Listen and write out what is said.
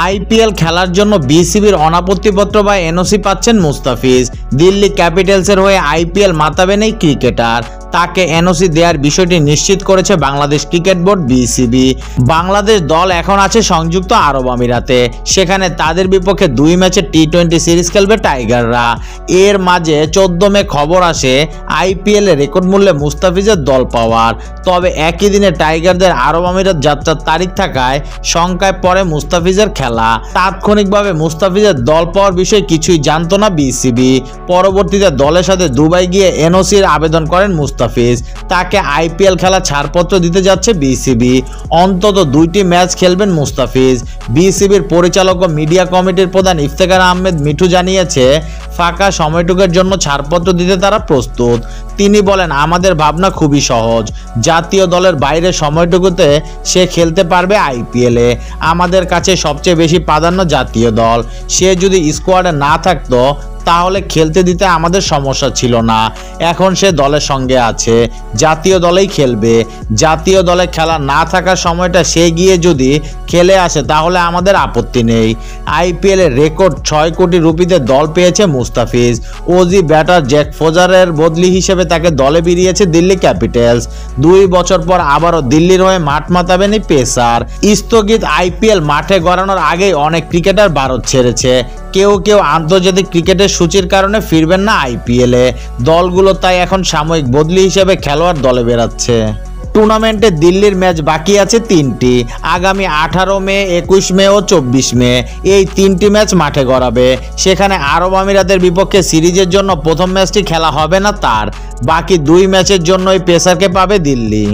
IPL খেলার জন্য বিসিবির অনাপত্তিপত্র বা এনওসি পাচ্ছেন মুস্তাফিজ। দিল্লি ক্যাপিটালসের হয়ে আইপিএল মাতাবেন এই ক্রিকেটার। তাকে এনওসি দেওয়ার বিষয়টি নিশ্চিত করেছে Bangladesh cricket board BCB. Bangladesh দল এখন আছে সংযুক্ত আরব আমিরাতে। সেখানে তাদের বিপক্ষে 2 ম্যাচের টি-20 সিরিজ খেলবে টাইগাররা। এর মাঝে 14 মে খবর আসে আইপিএল এর রেকর্ড মূল্যে মুস্তাফিজের দল পাওয়ার। তবে একই দিনে টাইগারদের আরব আমিরাত যাত্রার তারিখ থাকায় শঙ্কায় পড়ে মুস্তাফিজের খেলা। তাৎক্ষণিকভাবে মুস্তাফিজের দল পাওয়ার বিষয়ে কিছুই জানতো না বিসিবি। পরবর্তীতে দলের সাথে দুবাই গিয়ে এনওসির আবেদন করেন মুস্তাফিজ। তাকে আইপিএল খেলা ছাড়পত্র দিতে যাচ্ছে বিসিবি। অন্তত 2টি ম্যাচ খেলবেন মুস্তাফিজ। বিসিবির পরিচালক ও মিডিয়া কমিটির প্রধান ইফতেখার আহমেদ মিঠু জানিয়েছে, ফাঁকা সময়টুকুর জন্য ছাড়পত্র দিতে তারা প্রস্তুত। তিনি বলেন, আমাদের ভাবনা খুবই সহজ। জাতীয় দলের বাইরে সময়টুকুতে সে খেলতে পারবে আইপিএলে। আমাদের কাছে সবচেয়ে বেশি প্রাধান্য জাতীয় দল। সে যদি স্কোয়াডে না থাকতো তাহলে খেলতে দিতে আমাদের সমস্যা ছিল না। এখন সে দলের সঙ্গে আছে, জাতীয় দলেই খেলবে। জাতীয় দলে খেলা না থাকার সময়টা সে গিয়ে যদি খেলে আসে তাহলে আমাদের আপত্তি নেই। আইপিএলের রেকর্ড 6 কোটি রুপিতে দল পেয়েছে মুস্তাফিজ। ওজি ব্যাটার জ্যাক ফোজারের বদলি হিসেবে তাকে দলে বেরিয়েছে দিল্লি ক্যাপিটালস। 2 বছর পর আবারও দিল্লির হয়ে মাঠ মাতাবেন এই পেসার। স্থগিত আইপিএল মাঠে গড়ানোর আগেই অনেক ক্রিকেটার ভারত ছেড়েছে। কেউ আন্তর্জাতিক ক্রিকেটের সূচির কারণে ফিরবেন না আইপিএলে। দলগুলো তাই এখন সাময়িক বদলি হিসেবে খেলোয়াড় দলে বেরাচ্ছে। টুর্নামেন্টে দিল্লির ম্যাচ বাকি আছে 3টি। আগামী 18 মে, 21 মে ও 24 মে এই 3টি ম্যাচ মাঠে গড়াবে। সেখানে আরব আমিরাতের বিপক্ষে সিরিজের জন্য প্রথম ম্যাচটি খেলা হবে না তার। বাকি 2 ম্যাচের জন্য এই পেসারকে পাবে দিল্লি।